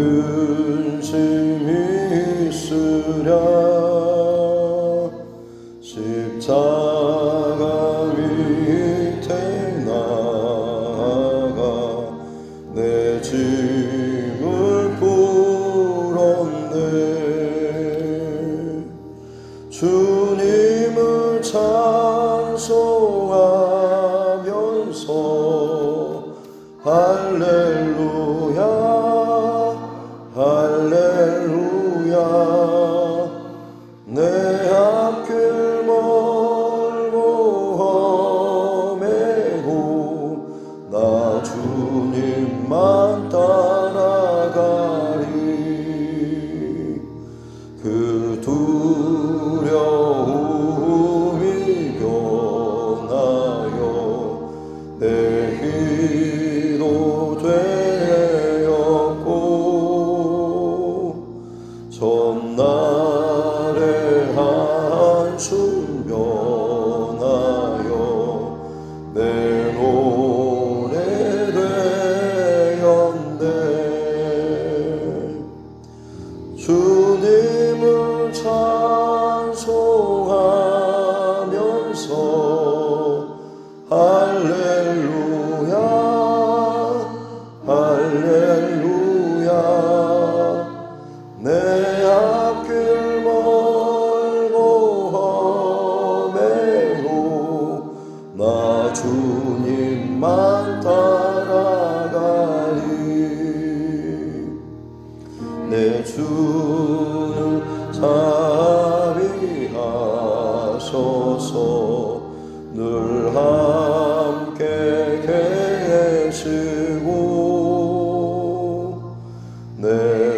근심이 있으랴 십자가 밑에 나아가 내 짐을 풀었네. 주님을 찬송하면서 할렐루야 할렐루야 내 앞길 멀고 험해도 나 주님만 따라가리. 그 두려움이 변하여 내 기도 되었고 전날의 한숨 변하여 내 노래 되었네. 주님을 찬송하면서 할렐루야 할렐루야 내 앞길 멀고 험해도 나 주님만 따라가리. 내 주는 자비하셔서 늘 함께 계시고 내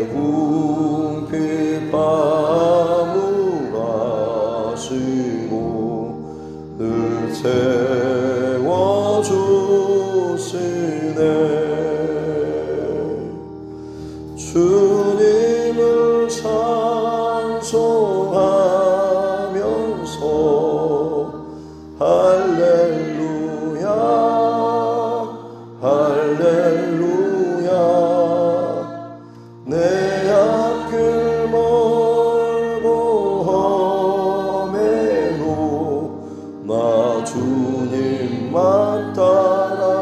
궁핍 화물하시고 늘 채워주시네. 주님을 찬송하면서 할렐루야 할렐루야 내 앞길 멀고 험해도 나 주님만 따라가리.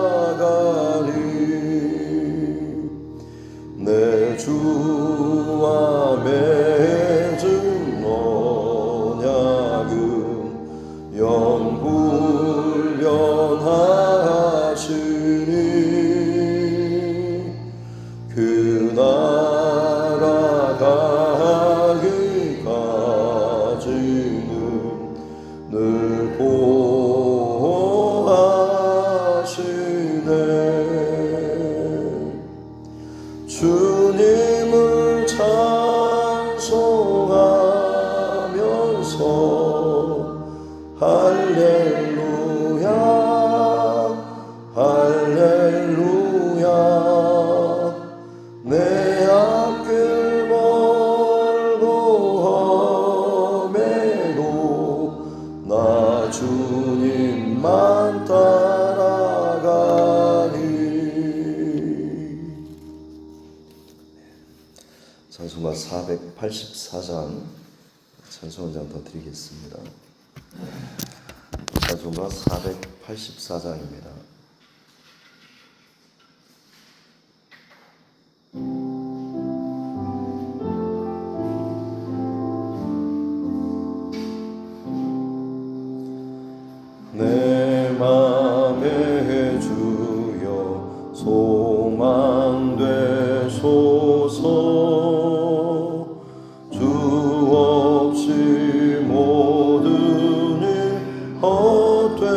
내 주와 맺은 언약은 영불변하시니 그 나라 가기까지는 늘 보호하시네. 주님을 찬송하면서 할렐루야 할렐루야 내 앞길 멀고 험해도 나 주님만 따라가리. 찬송가 484장 찬송 한 장 더 드리겠습니다. 찬송가 484장입니다. 내 맘에 주여 소망 되소서. 주 없이 모든 일 헛되어라.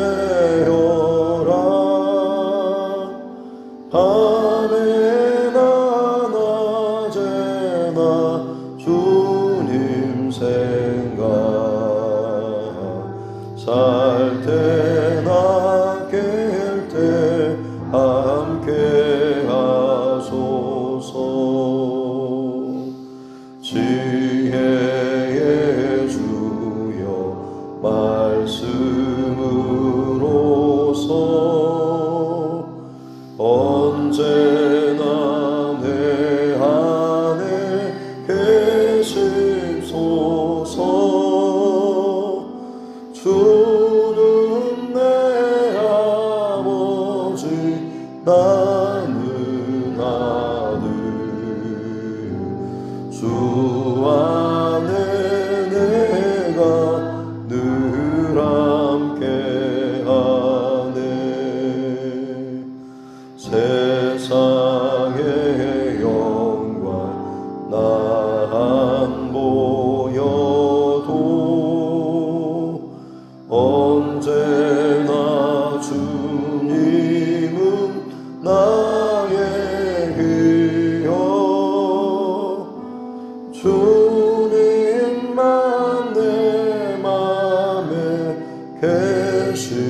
나의 영광 나 안 보여도 언제나 주님은 나의 위엄 주님만 내 맘에 계시오니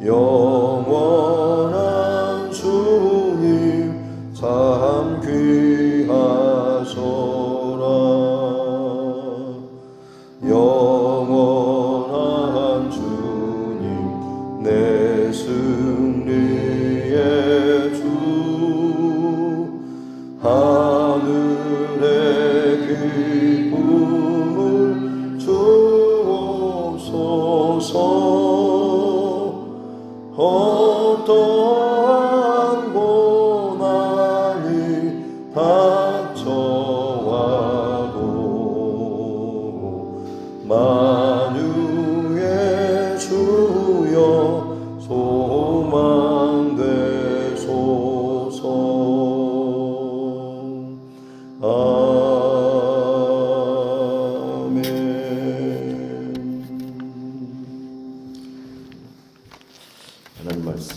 영원한 주님 참 귀하소라 영원한 주님 내 승리의 주 하늘의 기쁨을 주옵소서 어떠한 고난이 닥쳐와도 만유의 주여 소망 되소서 아멘. 하나님 말씀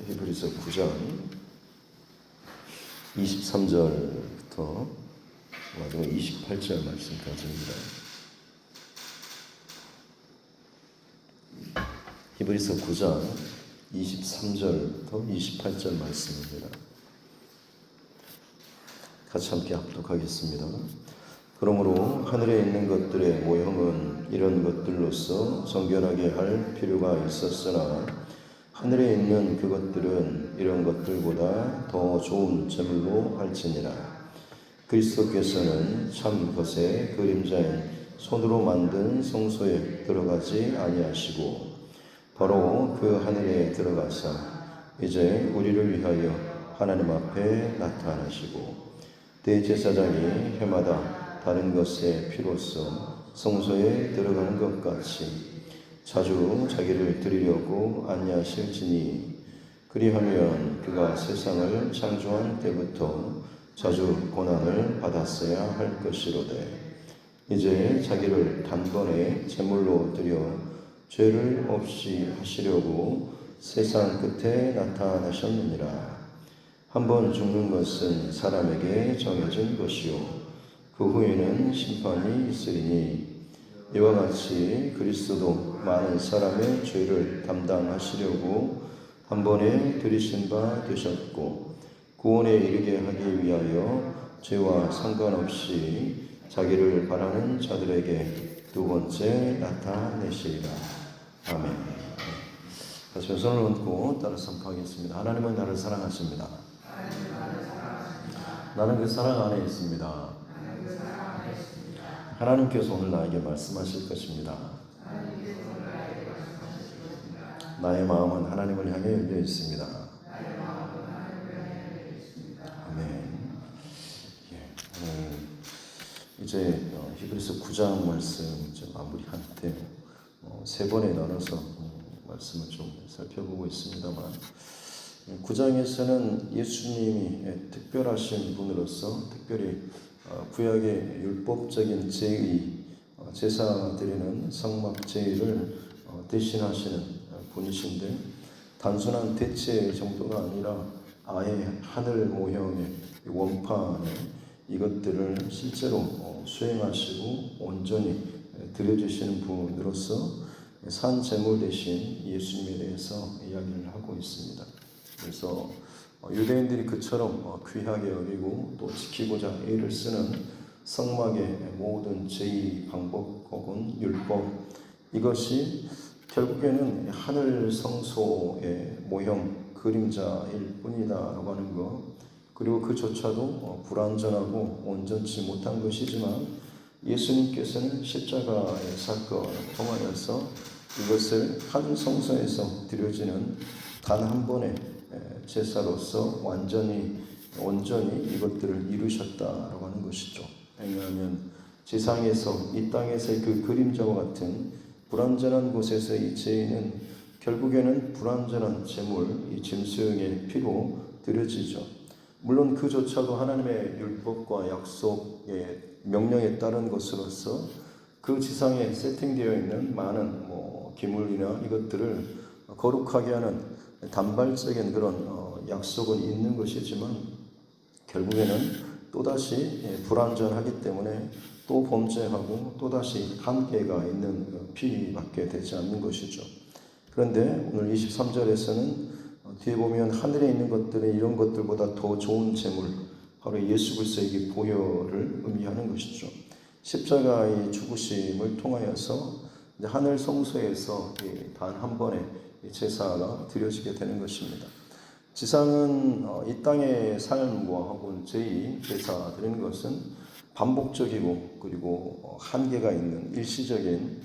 히브리서 9장 23절부터 마지막 28절 말씀까지입니다. 히브리서 9장 23절부터 28절 말씀입니다. 같이 함께 합독하겠습니다. 그러므로 하늘에 있는 것들의 모형은 이런 것들로서 정결하게 할 필요가 있었으나 하늘에 있는 그것들은 이런 것들보다 더 좋은 제물로 할지니라. 그리스도께서는 참 것의 그림자인 손으로 만든 성소에 들어가지 아니하시고 바로 그 하늘에 들어가사 이제 우리를 위하여 하나님 앞에 나타나시고 대제사장이 해마다 다른 것의 피로써 성소에 들어가는 것 같이 자주 자기를 드리려고 아니하실지니 그리하면 그가 세상을 창조한 때부터 자주 고난을 받았어야 할 것이로되 이제 자기를 단번에 제물로 드려 죄를 없이 하시려고 세상 끝에 나타나셨느니라. 한번 죽는 것은 사람에게 정해진 것이요 그 후에는 심판이 있으리니 이와 같이 그리스도도 많은 사람의 죄를 담당하시려고 한 번에 들이신 바 되셨고 구원에 이르게 하기 위하여 죄와 상관없이 자기를 바라는 자들에게 두 번째 나타내시리라. 아멘. 다시 손을 얹고 따라 선포하겠습니다. 하나님은 나를 사랑하십니다. 나는 그 사랑 안에 있습니다. 하나님께서 오늘 나에게 말씀하실 것입니다. 나의 마음은 하나님을 향해 열려 있습니다. 아멘. 이제 히브리서 9장 말씀 이제 마무리하는데 세 번에 나눠서 말씀을 좀 살펴보고 있습니다만 9장에서는 예수님이 특별하신 분으로서 특별히 구약의 율법적인 제의, 제사 드리는 성막 제의를 대신하시는 분이신데 단순한 대체 정도가 아니라 아예 하늘 모형의 원판에 이것들을 실제로 수행하시고 온전히 드려주시는 분으로서 산 제물 대신 예수님에 대해서 이야기를 하고 있습니다. 그래서 유대인들이 그처럼 귀하게 여기고 또 지키고자 애를 쓰는 성막의 모든 제의 방법 혹은 율법 이것이 결국에는 하늘 성소의 모형 그림자일 뿐이다라고 하는 것 그리고 그조차도 불완전하고 온전치 못한 것이지만 예수님께서는 십자가의 사건을 통하여서 이것을 한 성소에서 드려지는 단 한 번의 제사로서 온전히 이것들을 이루셨다라고 하는 것이죠. 왜냐하면 지상에서 이 땅에서의 그 그림자와 같은 불완전한 곳에서의 죄는 결국에는 불완전한 제물, 이 짐승의 피로 드려지죠. 물론 그조차도 하나님의 율법과 약속의 명령에 따른 것으로서 그 지상에 세팅되어 있는 많은 기물이나 이것들을 거룩하게 하는 단발적인 그런 약속은 있는 것이지만 결국에는 또다시 불완전하기 때문에 또 범죄하고 또다시 한계가 있는 피밖에 되지 않는 것이죠. 그런데 오늘 23절에서는 뒤에 보면 하늘에 있는 것들은 이런 것들보다 더 좋은 재물, 바로 예수 그리스도에게 보혈을 의미하는 것이죠. 십자가의 죽으심을 통하여서 하늘 성소에서 단 한 번의 제사가 드려지게 되는 것입니다. 지상은 이 땅의 삶과 혹은 죄의 제사 드리는 것은 반복적이고 그리고 한계가 있는 일시적인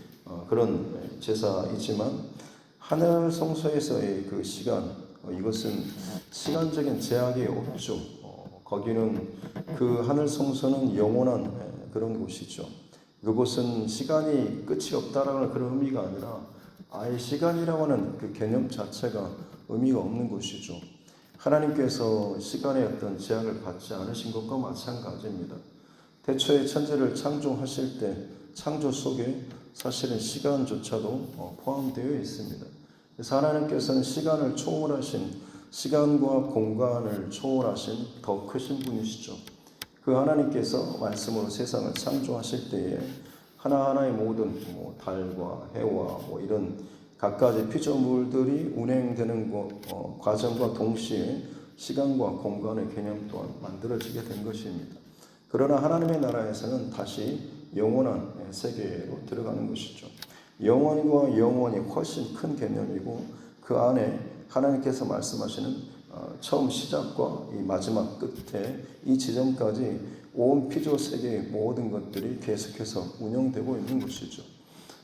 그런 제사이지만 하늘 성소에서의 그 시간, 이것은 시간적인 제약이 없죠. 거기는 그 하늘 성소는 영원한 그런 곳이죠. 그곳은 시간이 끝이 없다라는 그런 의미가 아니라 아예 시간이라고 하는 그 개념 자체가 의미가 없는 곳이죠. 하나님께서 시간의 어떤 제약을 받지 않으신 것과 마찬가지입니다. 태초에 천지를 창조하실 때 창조 속에 사실은 시간조차도 포함되어 있습니다. 그래서 하나님께서는 시간을 초월하신, 시간과 공간을 초월하신 더 크신 분이시죠. 그 하나님께서 말씀으로 세상을 창조하실 때에 하나하나의 모든 달과 해와 이런 각가지 피조물들이 운행되는 과정과 동시에 시간과 공간의 개념 또한 만들어지게 된 것입니다. 그러나 하나님의 나라에서는 다시 영원한 세계로 들어가는 것이죠. 영원과 영원이 훨씬 큰 개념이고 그 안에 하나님께서 말씀하시는 처음 시작과 이 마지막 끝에 이 지점까지 온 피조 세계의 모든 것들이 계속해서 운영되고 있는 것이죠.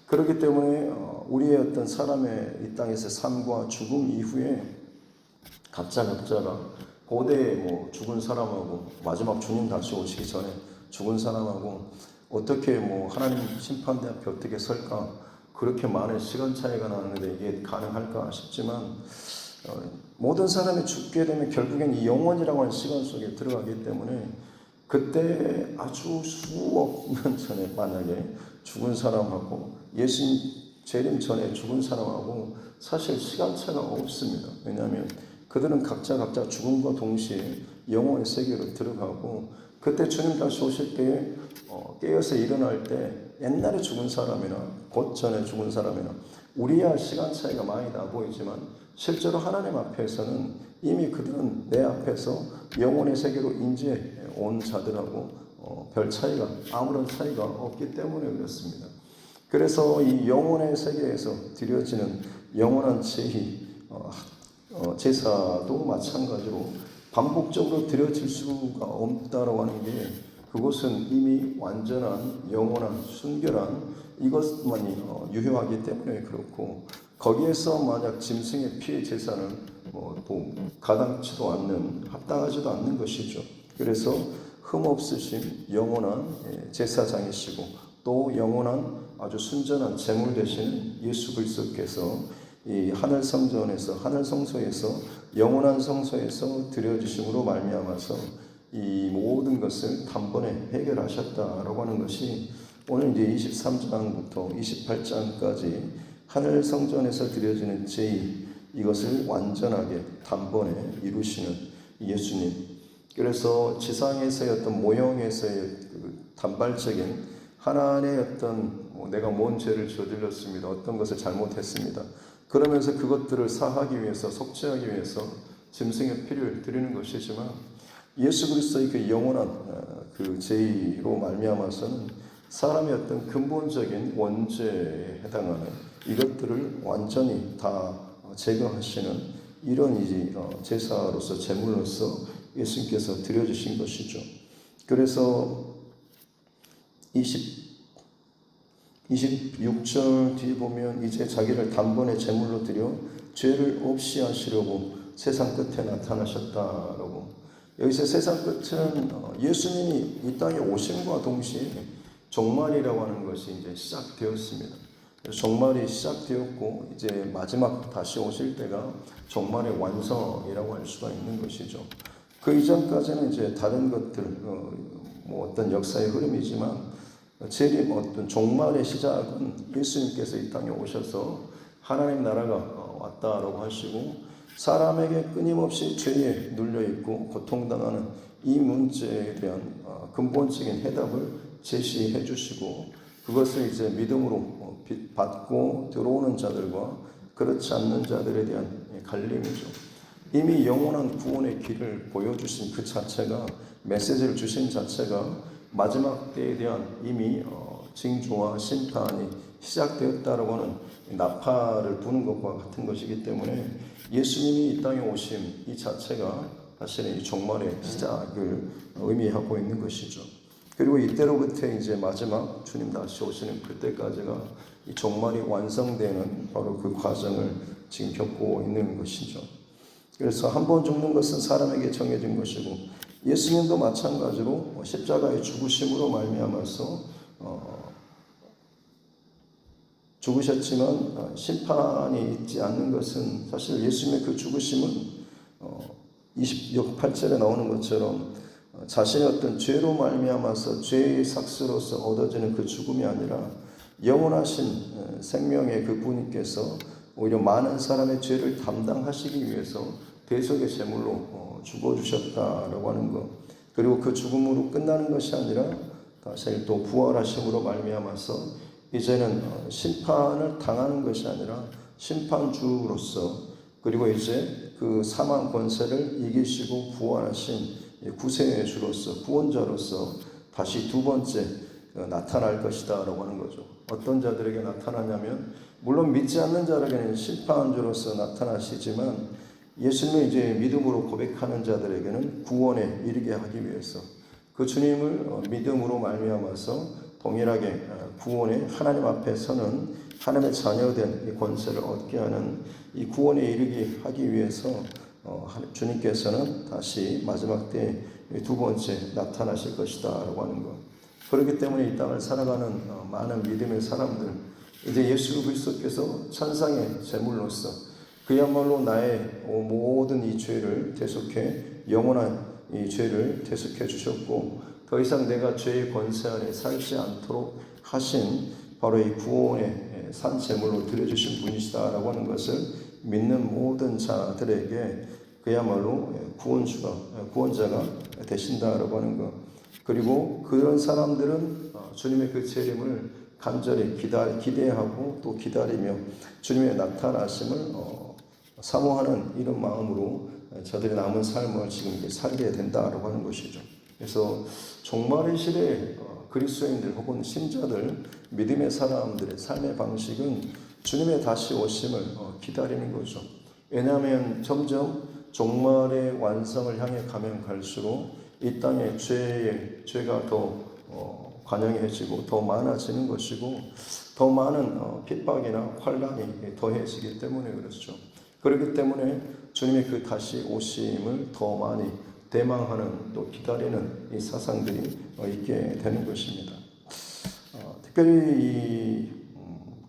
그렇기 때문에 우리의 어떤 사람의 이 땅에서 삶과 죽음 이후에 각자가 고대에 죽은 사람하고 마지막 주님 다시 오시기 전에 죽은 사람하고 어떻게 하나님 심판대 앞에 어떻게 설까, 그렇게 많은 시간 차이가 나는데 이게 가능할까 싶지만 모든 사람이 죽게 되면 결국엔 이 영원이라고 하는 시간 속에 들어가기 때문에 그때 아주 수억 년 전에 만약에 죽은 사람하고 예수님 재림 전에 죽은 사람하고 사실 시간차가 없습니다. 왜냐하면 그들은 각자 죽음과 동시에 영혼의 세계로 들어가고 그때 주님 다시 오실 때에 깨어서 일어날 때 옛날에 죽은 사람이나 곧 전에 죽은 사람이나 우리야 시간 차이가 많이 나 보이지만 실제로 하나님 앞에서는 이미 그들은 내 앞에서 영혼의 세계로 인지해 온 자들하고 별 차이가 아무런 차이가 없기 때문에 그렇습니다. 그래서 이 영혼의 세계에서 드려지는 영원한 제사도 마찬가지로 반복적으로 드려질 수가 없다라고 하는 게 그것은 이미 완전한 영원한 순결한 이것만이 유효하기 때문에 그렇고 거기에서 만약 짐승의 피의 제사는 가당치도 않는 합당하지도 않는 것이죠. 그래서 흠없으신 영원한 제사장이시고 또 영원한 아주 순전한 제물 되신 예수 그리스도께서 이 하늘 성전에서 하늘 성소에서 영원한 성소에서 드려주심으로 말미암아서 이 모든 것을 단번에 해결하셨다라고 하는 것이 오늘 이제 23장부터 28장까지 하늘 성전에서 드려지는 제의, 이것을 완전하게 단번에 이루시는 예수님. 그래서 지상에서의 어떤 모형에서의 그 단발적인 하나님의 어떤 내가 뭔 죄를 저질렀습니다, 어떤 것을 잘못했습니다, 그러면서 그것들을 사하기 위해서 속죄하기 위해서 짐승의 피를 드리는 것이지만 예수 그리스도의 그 영원한 그 제의로 말미암아서는 사람의 어떤 근본적인 원죄에 해당하는 이것들을 완전히 다 제거하시는 이런 이제 제사로서 제물로서 예수님께서 드려주신 것이죠. 그래서 26절 뒤에 보면 이제 자기를 단번에 제물로 드려 죄를 없이 하시려고 세상 끝에 나타나셨다라고. 여기서 세상 끝은 예수님이 이 땅에 오심과 동시에 종말이라고 하는 것이 이제 시작되었습니다. 종말이 시작되었고 이제 마지막 다시 오실 때가 종말의 완성이라고 할 수가 있는 것이죠. 그 이전까지는 이제 다른 것들, 뭐 어떤 역사의 흐름이지만 재림, 어떤 종말의 시작은 예수님께서 이 땅에 오셔서 하나님 나라가 왔다라고 하시고 사람에게 끊임없이 죄에 눌려 있고 고통당하는 이 문제에 대한 근본적인 해답을 제시해 주시고 그것을 이제 믿음으로 받고 들어오는 자들과 그렇지 않는 자들에 대한 갈림이죠. 이미 영원한 구원의 길을 보여주신 그 자체가 메시지를 주신 자체가 마지막 때에 대한 이미 징조와 심판이 시작되었다라고 하는 나팔을 부는 것과 같은 것이기 때문에 예수님이 이 땅에 오심 이 자체가 사실은 이 종말의 시작을 의미하고 있는 것이죠. 그리고 이때로부터 이제 마지막 주님 다시 오시는 그때까지가 이 종말이 완성되는 바로 그 과정을 지금 겪고 있는 것이죠. 그래서 한 번 죽는 것은 사람에게 정해진 것이고 예수님도 마찬가지로 십자가의 죽으심으로 말미암아서 죽으셨지만 심판이 있지 않는 것은 사실 예수님의 그 죽으심은 28절에 나오는 것처럼 자신의 어떤 죄로 말미암아서 죄의 삭스로서 얻어지는 그 죽음이 아니라 영원하신 생명의 그 분께서 오히려 많은 사람의 죄를 담당하시기 위해서 대속의 제물로 죽어주셨다라고 하는 것. 그리고 그 죽음으로 끝나는 것이 아니라 다시 또 부활하심으로 말미암아서 이제는 심판을 당하는 것이 아니라 심판주로서 그리고 이제 그 사망 권세를 이기시고 부활하신 구세주로서 구원자로서 다시 두 번째 나타날 것이다 라고 하는 거죠. 어떤 자들에게 나타나냐면 물론 믿지 않는 자에게는 심판주로서 나타나시지만 예수님을 이제 믿음으로 고백하는 자들에게는 구원에 이르게 하기 위해서 그 주님을 믿음으로 말미암아서 동일하게 구원에 하나님 앞에 서는 하나님의 자녀된 이 권세를 얻게 하는 이 구원에 이르게 하기 위해서 주님께서는 다시 마지막 때 두 번째 나타나실 것이다 라고 하는 것. 그렇기 때문에 이 땅을 살아가는 많은 믿음의 사람들 이제 예수 그리스도께서 천상의 제물로서 그야말로 나의 모든 이 죄를 대속해 영원한 이 죄를 대속해 주셨고 더 이상 내가 죄의 권세 아래 살지 않도록 하신 바로 이 구원의 산 제물로 드려주신 분이시다라고 하는 것을 믿는 모든 자들에게 그야말로 구원자가 되신다라고 하는 것. 그리고 그런 사람들은 주님의 그 재림을 간절히 기대하고 또 기다리며 주님의 나타나심을 사모하는 이런 마음으로 저들의 남은 삶을 지금 살게 된다라고 하는 것이죠. 그래서 종말의 시대에 그리스도인들 혹은 신자들, 믿음의 사람들의 삶의 방식은 주님의 다시 오심을 기다리는 거죠. 왜냐하면 점점 종말의 완성을 향해 가면 갈수록 이 땅에 죄가 더 관영해지고 더 많아지는 것이고 더 많은 핍박이나 환란이 더해지기 때문에 그렇죠. 그렇기 때문에 주님의 그 다시 오심을 더 많이 대망하는 또 기다리는 이 사상들이 있게 되는 것입니다. 특별히 이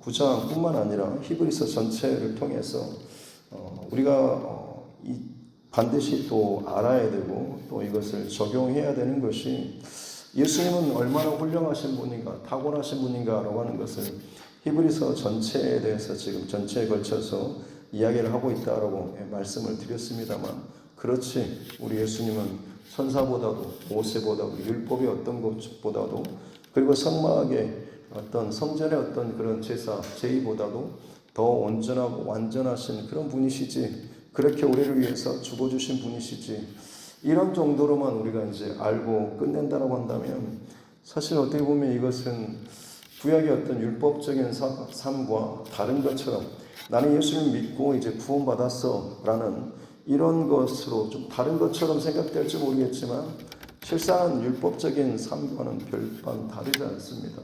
9장뿐만 아니라 히브리서 전체를 통해서 우리가 반드시 또 알아야 되고 또 이것을 적용해야 되는 것이 예수님은 얼마나 훌륭하신 분인가 탁월하신 분인가라고 하는 것을 히브리서 전체에 대해서 지금 전체에 걸쳐서 이야기를 하고 있다라고 말씀을 드렸습니다만 그렇지 우리 예수님은 천사보다도 모세보다도 율법의 어떤 것보다도 그리고 성막의 어떤 성전의 어떤 그런 제의보다도 더 온전하고 완전하신 그런 분이시지 그렇게 우리를 위해서 죽어주신 분이시지 이런 정도로만 우리가 이제 알고 끝낸다라고 한다면 사실 어떻게 보면 이것은 구약의 어떤 율법적인 삶과 다른 것처럼 나는 예수님 믿고 이제 구원받았어 라는 이런 것으로 좀 다른 것처럼 생각될지 모르겠지만 실상 율법적인 삶과는 별반 다르지 않습니다.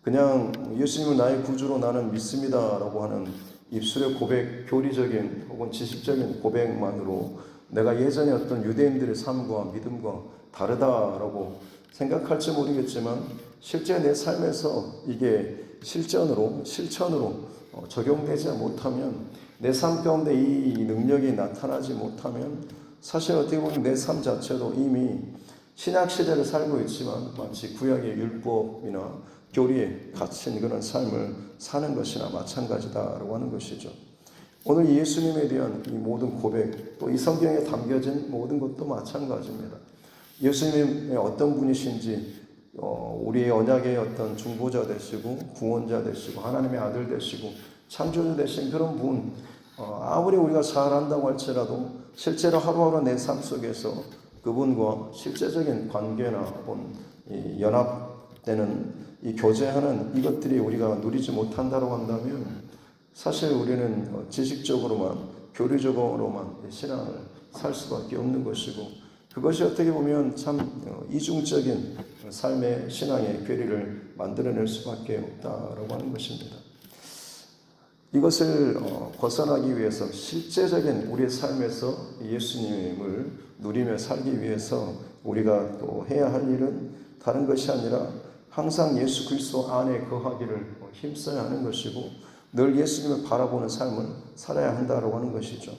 그냥 예수님을 나의 구주로 나는 믿습니다 라고 하는 입술의 고백, 교리적인 혹은 지식적인 고백만으로 내가 예전에 어떤 유대인들의 삶과 믿음과 다르다라고 생각할지 모르겠지만 실제 내 삶에서 이게 실천으로 적용되지 못하면, 내 삶 가운데 이 능력이 나타나지 못하면 사실 어떻게 보면 내 삶 자체도 이미 신약 시대를 살고 있지만 마치 구약의 율법이나 교리에 갇힌 그런 삶을 사는 것이나 마찬가지다라고 하는 것이죠. 오늘 예수님에 대한 이 모든 고백, 또 이 성경에 담겨진 모든 것도 마찬가지입니다. 예수님이 어떤 분이신지, 우리의 언약의 어떤 중보자 되시고 구원자 되시고 하나님의 아들 되시고 창조주 되신 그런 분, 아무리 우리가 잘한다고 할지라도 실제로 하루하루 내 삶 속에서 그분과 실제적인 관계나 이 연합되는 이 교제하는 이것들이 우리가 누리지 못한다고 한다면 사실 우리는 지식적으로만, 교리적으로만 신앙을 살 수밖에 없는 것이고, 그것이 어떻게 보면 참 이중적인 삶의 신앙의 괴리를 만들어낼 수밖에 없다라고 하는 것입니다. 이것을 벗어나기 위해서 실제적인 우리의 삶에서 예수님을 누리며 살기 위해서 우리가 또 해야 할 일은 다른 것이 아니라 항상 예수 그리스도 안에 거하기를 힘써야 하는 것이고, 늘 예수님을 바라보는 삶을 살아야 한다고 하는 것이죠.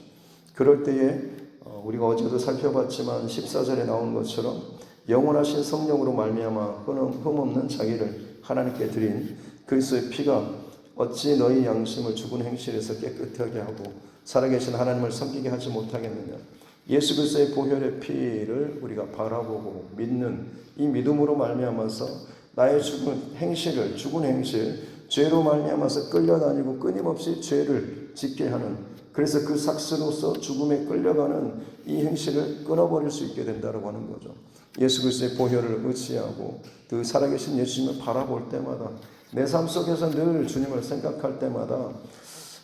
그럴 때에 우리가 어제도 살펴봤지만 14절에 나온 것처럼 영원하신 성령으로 말미암아 흠없는 자기를 하나님께 드린 그리스도의 피가 어찌 너희 양심을 죽은 행실에서 깨끗하게 하고 살아계신 하나님을 섬기게 하지 못하겠느냐. 예수 그리스도의 보혈의 피를 우리가 바라보고 믿는 이 믿음으로 말미암아서 나의 죽은 행실, 죄로 말미암아서 끌려다니고 끊임없이 죄를 짓게 하는, 그래서 그 삭스로서 죽음에 끌려가는 이 행실을 끊어버릴 수 있게 된다고 하는 거죠. 예수 그리스도의 보혈을 의지하고 그 살아계신 예수님을 바라볼 때마다, 내 삶 속에서 늘 주님을 생각할 때마다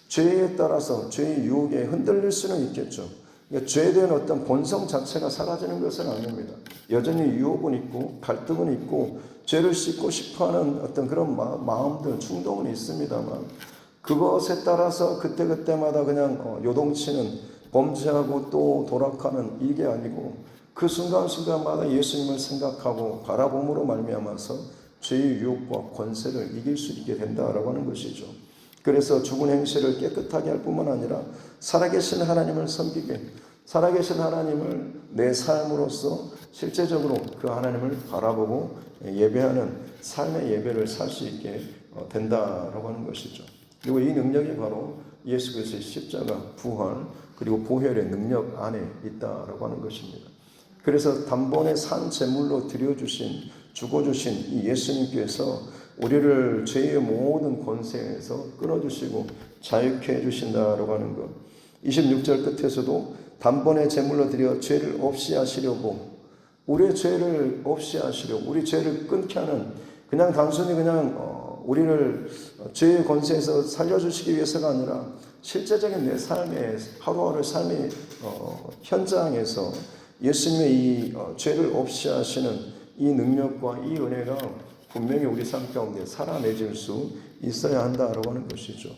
죄에 따라서 죄의 유혹에 흔들릴 수는 있겠죠. 그러니까 죄에 대한 어떤 본성 자체가 사라지는 것은 아닙니다. 여전히 유혹은 있고 갈등은 있고 죄를 씻고 싶어하는 어떤 그런 마음들, 충동은 있습니다만, 그것에 따라서 그때그때마다 그냥 요동치는, 범죄하고 또 도락하는 이게 아니고, 그 순간순간마다 예수님을 생각하고 바라봄으로 말미암아서 죄의 유혹과 권세를 이길 수 있게 된다라고 하는 것이죠. 그래서 죽은 행실을 깨끗하게 할 뿐만 아니라 살아계신 하나님을 섬기게, 살아계신 하나님을 내 삶으로서 실제적으로 그 하나님을 바라보고 예배하는 삶의 예배를 살 수 있게 된다라고 하는 것이죠. 그리고 이 능력이 바로 예수 그리스도의 십자가, 부활, 그리고 보혈의 능력 안에 있다라고 하는 것입니다. 그래서 단번에 산 제물로 드려주신, 죽어주신 이 예수님께서 우리를 죄의 모든 권세에서 끊어주시고 자유케 해주신다라고 하는 것. 26절 끝에서도 단번에 제물로 드려 죄를 없이 하시려고, 우리의 죄를 없이 하시려고, 우리 죄를 끊게 하는, 그냥 단순히 우리를 죄의 권세에서 살려주시기 위해서가 아니라 실제적인 내 삶의 하루하루 삶의 현장에서 예수님의 이 죄를 없이 하시는 이 능력과 이 은혜가 분명히 우리 삶 가운데 살아내질 수 있어야 한다라고 하는 것이죠.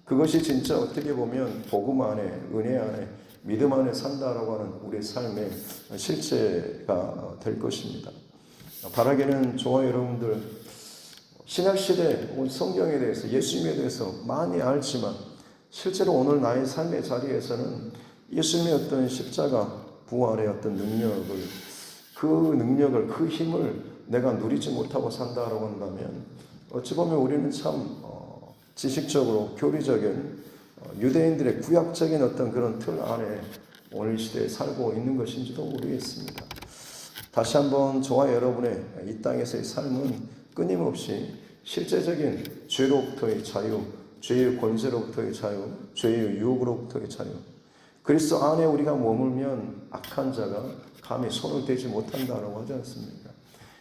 그것이 진짜 어떻게 보면 복음 안에, 은혜 안에, 믿음 안에 산다라고 하는 우리의 삶의 실체가 될 것입니다. 바라기는 저와 여러분들 신약시대 성경에 대해서, 예수님에 대해서 많이 알지만 실제로 오늘 나의 삶의 자리에서는 예수님의 어떤 십자가, 부활의 어떤 능력을, 그 힘을 내가 누리지 못하고 산다라고 한다면 어찌 보면 우리는 참 지식적으로 교리적인 유대인들의 구약적인 어떤 그런 틀 안에 오늘 시대에 살고 있는 것인지도 모르겠습니다. 다시 한번 저와 여러분의 이 땅에서의 삶은 끊임없이 실제적인 죄로부터의 자유, 죄의 권세로부터의 자유, 죄의 유혹으로부터의 자유, 그리스도 안에 우리가 머물면 악한 자가 감히 손을 대지 못한다라고 하지 않습니까?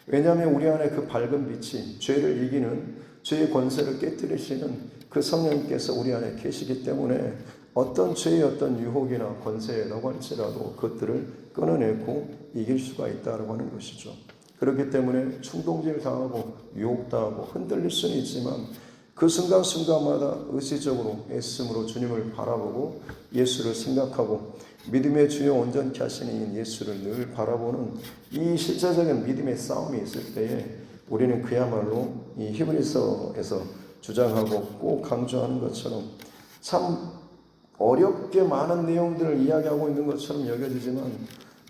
왜냐하면 우리 안에 그 밝은 빛이, 죄를 이기는, 죄의 권세를 깨뜨리시는 그 성령님께서 우리 안에 계시기 때문에 어떤 죄의 어떤 유혹이나 권세라고 할지라도 그것들을 끊어내고 이길 수가 있다라고 하는 것이죠. 그렇기 때문에 충동질 당하고 유혹당하고 흔들릴 수는 있지만 그 순간순간마다 의식적으로 애씀으로 주님을 바라보고 예수를 생각하고 믿음의 주요 온전케 하시는 예수를 늘 바라보는 이 실제적인 믿음의 싸움이 있을 때에 우리는 그야말로 이 히브리서에서 주장하고 꼭 강조하는 것처럼 참 어렵게 많은 내용들을 이야기하고 있는 것처럼 여겨지지만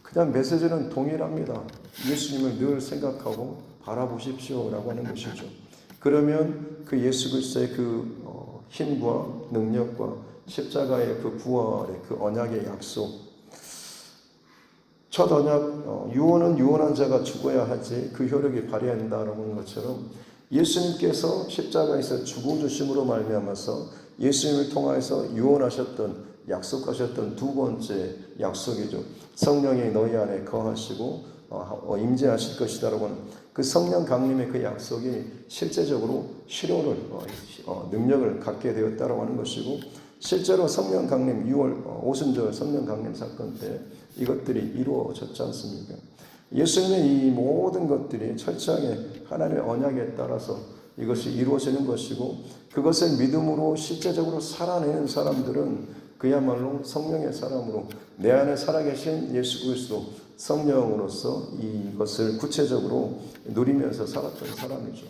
그냥 메시지는 동일합니다. 예수님을 늘 생각하고 바라보십시오라고 하는 것이죠. 그러면 그 예수 그리스도의 그 힘과 능력과 십자가의 그 부활의 그 언약의 약속, 첫 언약 유언은 유언한 자가 죽어야 하지 그 효력이 발휘한다라고 하는 것처럼 예수님께서 십자가에서 죽어주심으로 말미암아서 예수님을 통하여서 유언하셨던 약속하셨던 두 번째 약속이죠. 성령이 너희 안에 거하시고 임재하실 것이다라고 하는 그 성령 강림의 그 약속이 실제적으로 실효를 능력을 갖게 되었다라고 하는 것이고, 실제로 성령 강림 6월 오순절 성령 강림 사건 때 이것들이 이루어졌지 않습니까? 예수님의 이 모든 것들이 철저하게 하나님의 언약에 따라서 이것이 이루어지는 것이고, 그것을 믿음으로 실제적으로 살아내는 사람들은 그야말로 성령의 사람으로 내 안에 살아계신 예수 그리스도 성령으로서 이것을 구체적으로 누리면서 살았던 사람이죠.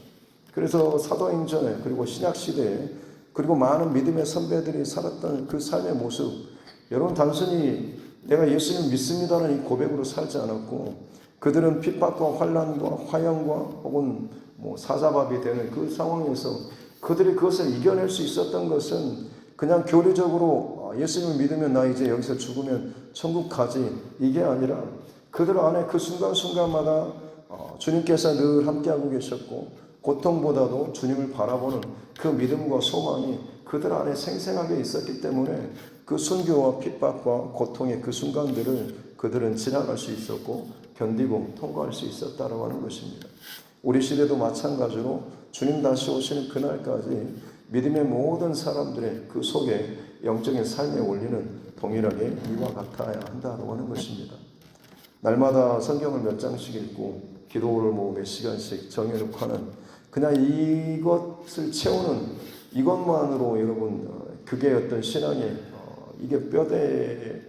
그래서 사도행전에 그리고 신약시대에 그리고 많은 믿음의 선배들이 살았던 그 삶의 모습, 여러분 단순히 내가 예수님 믿습니다는 이 고백으로 살지 않았고, 그들은 핍박과 환난과 화형과 혹은 사자밥이 되는 그 상황에서 그들이 그것을 이겨낼 수 있었던 것은 그냥 교리적으로 예수님을 믿으면 나 이제 여기서 죽으면 천국 가지, 이게 아니라 그들 안에 그 순간순간마다 주님께서 늘 함께하고 계셨고, 고통보다도 주님을 바라보는 그 믿음과 소망이 그들 안에 생생하게 있었기 때문에 그 순교와 핍박과 고통의 그 순간들을 그들은 지나갈 수 있었고 견디고 통과할 수 있었다라고 하는 것입니다. 우리 시대도 마찬가지로 주님 다시 오시는 그날까지 믿음의 모든 사람들의 그 속에 영적인 삶의 원리는 동일하게 이와 같아야 한다고 하는 것입니다. 날마다 성경을 몇 장씩 읽고 기도를 몇 시간씩 정해놓고 하는 그냥 이것을 채우는 이것만으로 여러분 그게 어떤 신앙의 이게 뼈대인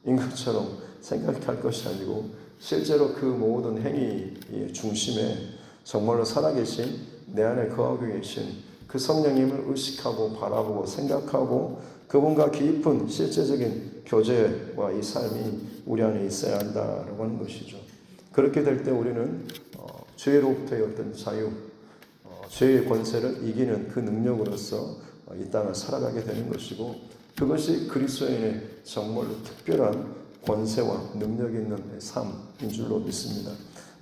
것처럼 생각할 것이 아니고, 실제로 그 모든 행위의 중심에 정말로 살아계신 내 안에 거하고 계신 그 성령님을 의식하고 바라보고 생각하고 그분과 깊은 실제적인 교제와 이 삶이 우리 안에 있어야 한다라고 하는 것이죠. 그렇게 될 때 우리는 죄로부터의 어떤 자유, 죄의 권세를 이기는 그 능력으로서 이 땅을 살아가게 되는 것이고, 그것이 그리스도인의 정말로 특별한 권세와 능력 있는 삶인 줄로 믿습니다.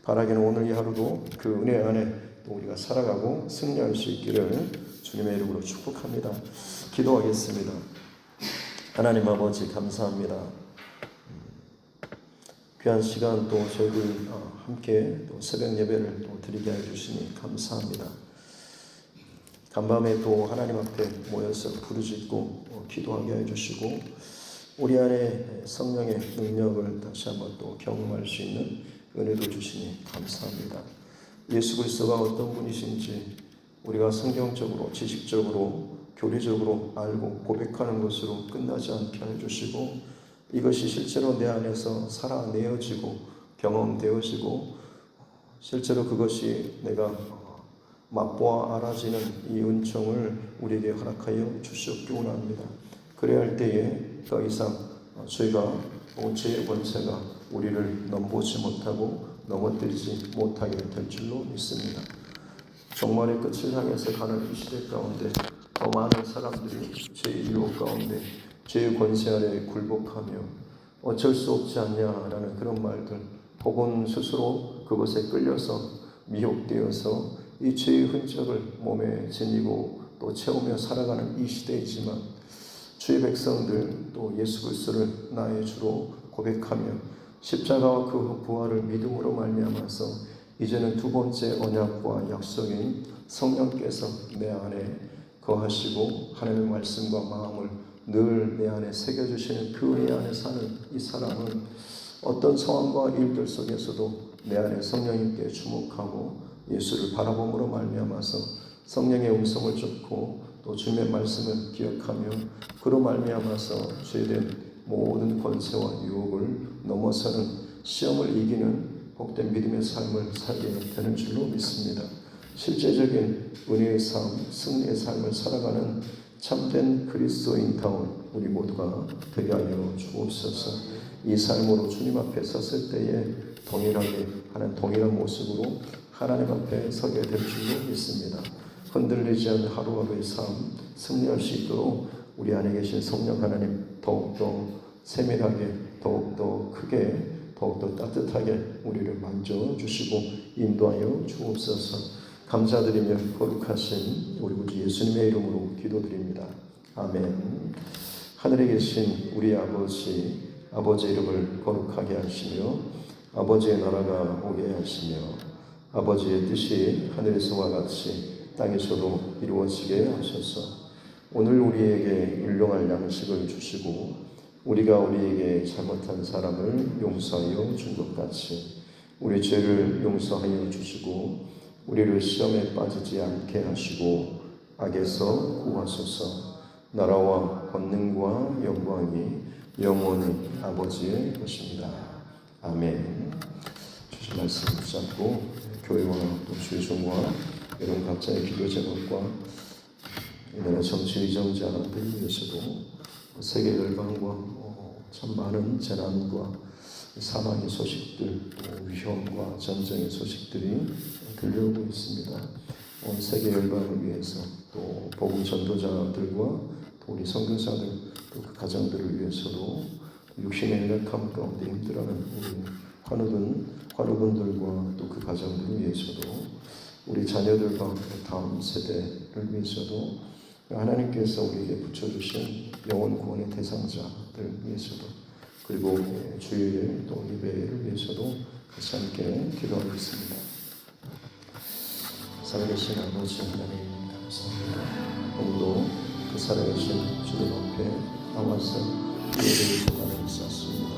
바라기는 오늘 이 하루도 그 은혜 안에 우리가 살아가고 승리할 수 있기를 주님의 이름으로 축복합니다. 기도하겠습니다. 하나님 아버지 감사합니다. 귀한 시간 또 저희들 함께 또 새벽 예배를 또 드리게 해주시니 감사합니다. 간밤에 또 하나님 앞에 모여서 부르짖고 기도하게 해주시고 우리 안에 성령의 능력을 다시 한번 또 경험할 수 있는 은혜도 주시니 감사합니다. 예수 그리스도가 어떤 분이신지 우리가 성경적으로 지식적으로 교리적으로 알고 고백하는 것으로 끝나지 않게 해주시고, 이것이 실제로 내 안에서 살아내어지고 경험되어지고 실제로 그것이 내가 맛보아 알아지는 이 은총을 우리에게 허락하여 주시옵기 원합니다. 그래야 할 때에 더 이상 죄가 죄의 권세가 우리를 넘보지 못하고 넘어뜨리지 못하게 될 줄로 믿습니다. 종말의 끝을 향해서 가는 이 시대 가운데 더 많은 사람들이 죄의 유혹 가운데 죄의 권세 아래 굴복하며 어쩔 수 없지 않냐라는 그런 말들, 혹은 스스로 그것에 끌려서 미혹되어서 이 죄의 흔적을 몸에 지니고 또 채우며 살아가는 이 시대이지만, 주의 백성들 또 예수 그리스도를 나의 주로 고백하며 십자가와 그 부활을 믿음으로 말미암아서 이제는 두 번째 언약과 약속인 성령께서 내 안에 거하시고 하나님의 말씀과 마음을 늘 내 안에 새겨주시는 그 은혜 안에 사는 이 사람은 어떤 상황과 일들 속에서도 내 안에 성령님께 주목하고 예수를 바라봄으로 말미암아서 성령의 음성을 쫓고 또 주님의 말씀을 기억하며 그로 말미암아서 죄된 모든 권세와 유혹을 넘어서는 시험을 이기는 복된 믿음의 삶을 살게 되는 줄로 믿습니다. 실제적인 은혜의 삶, 승리의 삶을 살아가는 참된 그리스도인다운 우리 모두가 되게 하여 주옵소서. 이 삶으로 주님 앞에 섰을 때에 동일하게 하는 동일한 모습으로 하나님 앞에 서게 될 줄로 믿습니다. 흔들리지 않는 하루하루의 삶 승리할 수 있도록 우리 안에 계신 성령 하나님 더욱더 세밀하게, 더욱더 크게, 더욱더 따뜻하게 우리를 만져주시고 인도하여 주옵소서. 감사드리며 거룩하신 우리 구주 예수님의 이름으로 기도드립니다. 아멘. 하늘에 계신 우리 아버지, 아버지의 이름을 거룩하게 하시며 아버지의 나라가 오게 하시며 아버지의 뜻이 하늘에서와 같이 땅에서도 이루어지게 하소서. 오늘 우리에게 일용할 양식을 주시고 우리가 우리에게 잘못한 사람을 용서하여 준 것 같이 우리 죄를 용서하여 주시고 우리를 시험에 빠지지 않게 하시고 악에서 구하소서. 나라와 권능과 영광이 영원히 아버지의 것입니다. 아멘. 주신 말씀 붙잡고 교회와 또 주의 종과 여러분 각자의 기도 제목과 이 나라 정치 위정자들 위해서도 세계 열방과 참 많은 재난과 사망의 소식들, 또 위험과 전쟁의 소식들이 들려오고 있습니다. 온 세계 열방을 위해서 또 복음 전도자들과 또 우리 선교사들 또 그 가정들을 위해서도 육신의 연약함 가운데 힘들어하는 우리 환우분들과 또 그 가정들을 위해서도 우리 자녀들과 다음 세대를 위해서도 하나님께서 우리에게 붙여주신 영혼 구원의 대상자들 위해서도 그리고 주일의 또 예배를 위해서도 같이 함께 기도하겠습니다. 살아계신 아버지 하나님 감사합니다. 오늘도 그 살아계신 주님 앞에 나와서 예배의 시간을 쌓습니다.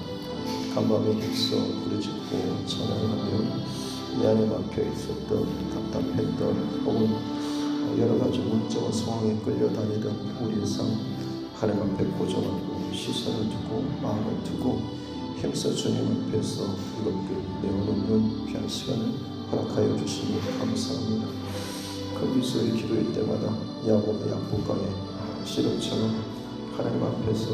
간밤에 힘써 부르짖고 찬양하며 이 안에 막혀 있었던 답답했던 혹은 여러 가지 문제와 상황에 끌려다니던 우리의 삶 하나님 앞에 고정하고 시선을 두고 마음을 두고 힘써 주님 앞에서 이것들 내어놓는 귀한 시간을 허락하여 주시니 감사합니다. 거기서의 기도일 때마다 야곱의 약복강의 씨름처럼 하나님 앞에서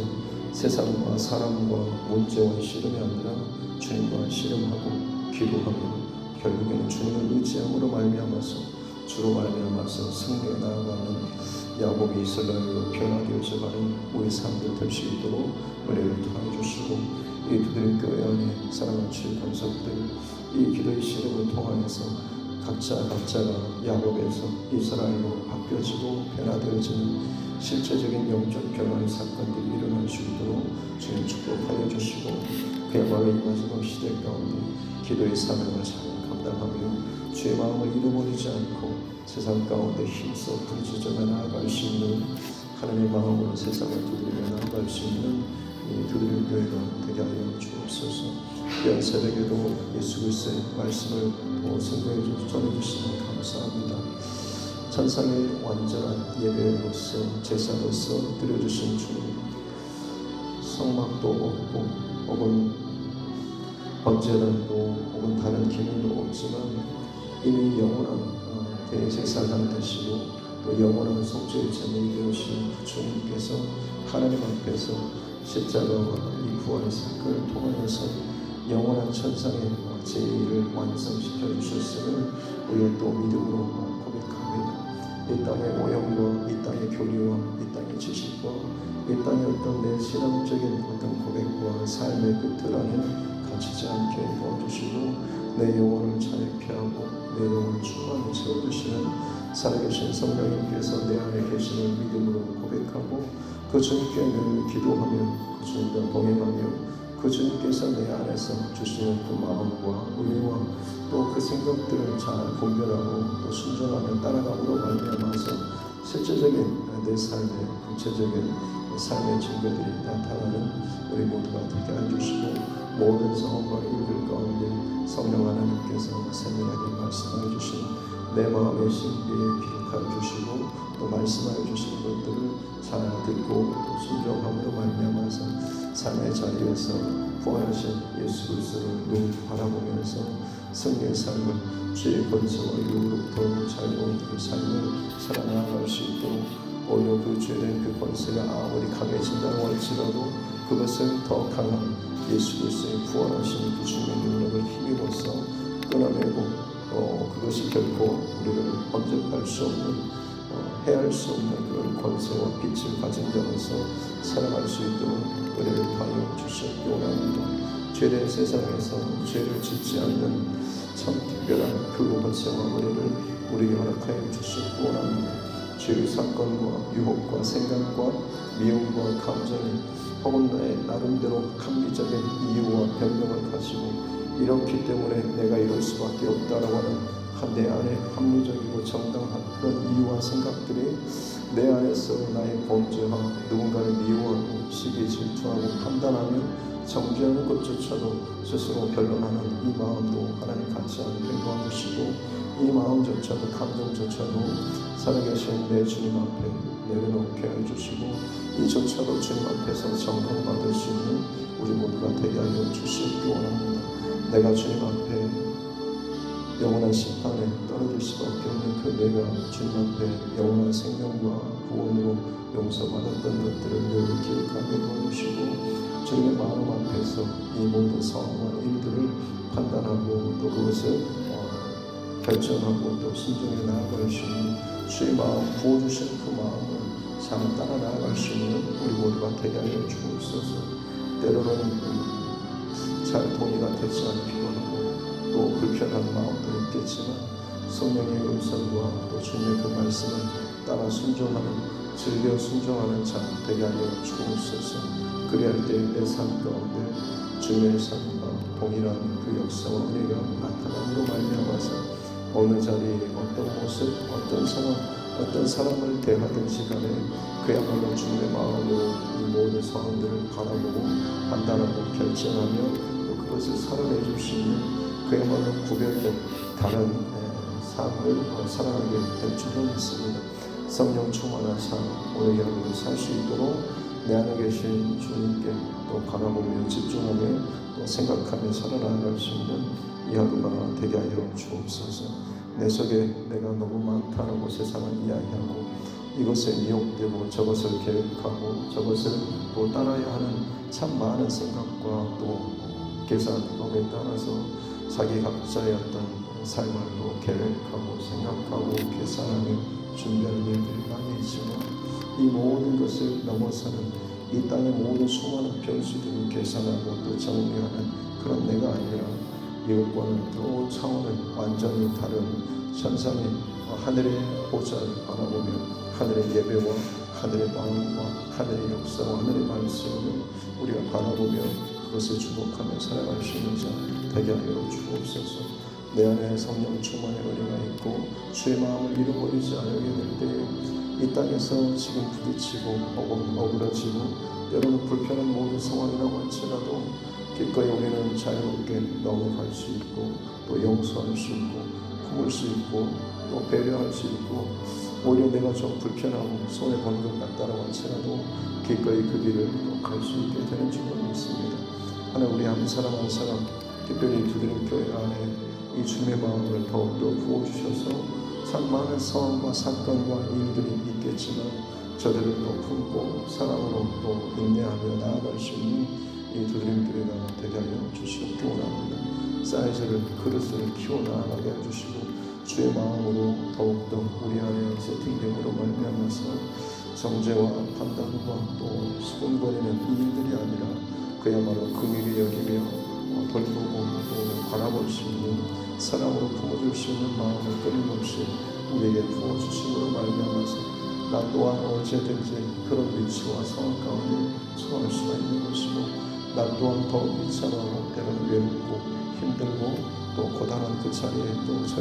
세상과 사람과 문제와 씨름이 아니라 주님과 씨름하고 기도하고 결국에는 주님을 의지함으로 말미암아서 주로 말미암아서 승리에 나아가는 야곱이 이스라엘로 변화되어져가는 우리 삶들 될 수 있도록 은혜를 더하여 주시고 이 두드림 교회 안에 사랑하는 주의 권속들 이 기도의 시름을 통하여서 각자가 야곱에서 이스라엘로 바뀌어지고 변화되어지는 실제적인 영적 변화의 사건들이 일어날 수 있도록 주님 축복하여 주시고 그야말로 이 마지막 시대 가운데 기도의 사명을 잘 감당하며 주의 마음을 잃어버리지 않고 세상 가운데 힘써 부르짖어 나아갈 수 있는 하나님의 마음으로 세상을 두드리며 나아갈 수 있는 이 두드림 교회가 되게 하여 주옵소서. 귀한 새벽에도 예수 그리스도의 말씀을 선교해 전해주시니 감사합니다. 천상의 완전한 예배로서 제사로서 드려주신 주님 성막도 없고 혹은 번제단도 혹은 다른 기능도 없지만 이미 영원한 대제사장 되시고 또 영원한 속죄의 제물이 되오신 주님께서 하나님 앞에서 십자가와 이 부활의 사건을 통하여서 영원한 천상의 제의를 완성시켜 주셨음을 우리가 또 믿음으로 고백합니다. 이 땅의 오염과 이 땅의 교리와 이 땅의 지식과 이 땅의 어떤 내 신앙적인 어떤 고백과 삶의 끝을 안에 갇히지 않게 도와주시고 내 영혼을 자유케 하고 내 영혼을 충만히 채워주시는 살아계신 성령님께서 내 안에 계심을 믿음으로 고백하고 그 주님께 늘 기도하며 그 주님과 동행하며 그 주님께서 내 안에서 주시는 그 마음과 은혜와 또 그 생각들을 잘 분별하고 또 순종하며 따라감으로 말미암아서 실제적인 내 삶의 구체적인 삶의 증거들이 나타나는 우리 모두가 되게 해주시고 모든 상황과 일들 가운데 성령 하나님께서 세밀하게 말씀하여 주신 내 마음의 신비에 기록하여 주시고 또 말씀하여 주신 것들을 잘 듣고 또 순종함으로 말미암아서 삶의 자리에서 부활하신 예수 그리스도를 늘 바라보면서 성령의 삶을 죄의 권세와 유혹으로부터 자유로운 그 삶을 살아나갈 수 있도록 오히려 그 죄된 그 권세가 아무리 강해진다고 할지라도 그것을 더 강한 예수 그리스도의 부활하신 그 주님의 능력을 힘입어서 끊어내고 그것이 결코 우리를 범접할 수 없는 해할 수 없는 그런 권세와 빛을 가진 자로서 살아갈 수 있도록 은혜를 하여 주시기 원합니다. 죄된 세상에서 죄를 짓지 않는 참 특별한 그 권세와 은혜를 우리에게 허락하여 주시기 원합니다. 죄의 사건과 유혹과 생각과 미움과 감정이 혹은 나의 나름대로 합리적인 이유와 변명을 가지고 이렇기 때문에 내가 이럴 수밖에 없다라고 하는 내 안에 합리적이고 정당한 그런 이유와 생각들이 내 안에서 나의 범죄와 누군가를 미워하고 시기 질투하고 판단하며 정죄하는 것조차도 스스로 변론하는 이 마음도 하나님 같지 않게 도와주시고 이 마음조차도 감정조차도 살아계신 내 주님 앞에 내려놓게 해주시고 이조차도 주님 앞에서 정당받을 수 있는 우리 모두가 되게 하여 주시기 원합니다. 내가 주님 앞에 영원한 심판에 떨어질 수밖에 없는 그 내가 주님 앞에 영원한 생명과 구원으로 용서받았던 것들을 늘 기억하게 도와주시고 주님의 마음 앞에서 이 모든 상황과 일들을 판단하고 또 그것을 결정하고 또 순종해 나아갈 수 있는 주의 마음 부어주시는 그 마음을 잘 따라 나아갈 수 있는 우리 모두가 되게 하여 주옵소서. 때로는 잘 동의가 되지 않기도 하고 또 불편한 마음도 있겠지만 성령의 음성과 또 주님의 그 말씀을 따라 순종하는 즐겨 순종하는 자 되게 하여 주옵소서. 그리할 때 내 삶 가운데 주님의 삶과 동일한 그 역사와 은혜가 나타남으로 말미암아서 어느 자리 어떤 모습 어떤 상황 어떤 사람을 대하든지 간에 그야말로 주님의 마음으로 이 모든 상황들을 바라보고 판단하고 결정하며 또 그것을 살아내줄 수 있는 그야말로 구별된 다른 삶을 살아가게 될 줄로 믿습니다. 성령 충만한 삶 오늘 여러분이 살 수 있도록 내 안에 계신 주님께 또 바라보며 집중하며 또 생각하며 살아나갈 수 있는 이 하루가 되게 하여 주옵소서. 내 속에 내가 너무 많다라고 세상을 이야기하고 이것에 미혹되고 저것을 계획하고 저것을 또 따라야 하는 참 많은 생각과 또 계산법에 따라서 자기 각자의 어떤 삶을 또 계획하고 생각하고 계산하며 준비하는 일들이 많이 있지만 이 모든 것을 넘어서는 이 땅의 모든 수많은 변수들을 계산하고 또 정리하는 그런 내가 아니라 이것과는 또 차원을 완전히 다른 천상의 하늘의 보좌를 바라보며 하늘의 예배와 하늘의 마음과 하늘의 역사와 하늘의 말씀을 우리가 바라보며 그것을 주목하며 살아갈 수 있는 자 되게 하여 주옵소서. 내 안에 성령 충만의 은혜가 있고 주의 마음을 잃어버리지 않게 될 때에 이 땅에서 지금 부딪히고 혹은 어그러지고 때로는 불편한 모든 상황이라고 할지라도 기꺼이 우리는 자유롭게 넘어갈 수 있고 또 용서할 수 있고 품을 수 있고 또 배려할 수 있고 오히려 내가 좀 불편하고 손해보는 것 같다라고 할지라도 기꺼이 그 길을 또 갈 수 있게 되는 줄로 믿습니다. 하나님 우리 한 사람 한 사람 특별히 두드림 교회 안에 이 주님의 마음을 더욱더 부어주셔서 참 많은 상황과 사건과 일들이 있겠지만 저들을 또 품고 사랑으로 또 인내하며 나아갈 수 있는 이 두드림 교회가 되게 하여 주시기 원합니다. 사이즈를 그릇을 키워 나아가게 해주시고 주의 마음으로 더욱더 우리 안에 세팅됨으로 말미암아서 정죄와 판단과 또 수군거리는 이 일들이 아니라 그야말로 긍휼히 여기며 돌보고 또 바라볼 수 있는 사랑으로 품어줄 수 있는 마음을 끊임없이 우리에게 부어주심으로 말미암아서 나 또한 언제든지 그런 위치와 상황 가운데 처할 수가 있는 것이고 나 또한 더 비참하고 때로는 외롭고 힘들고 또 고단한 그 자리에 또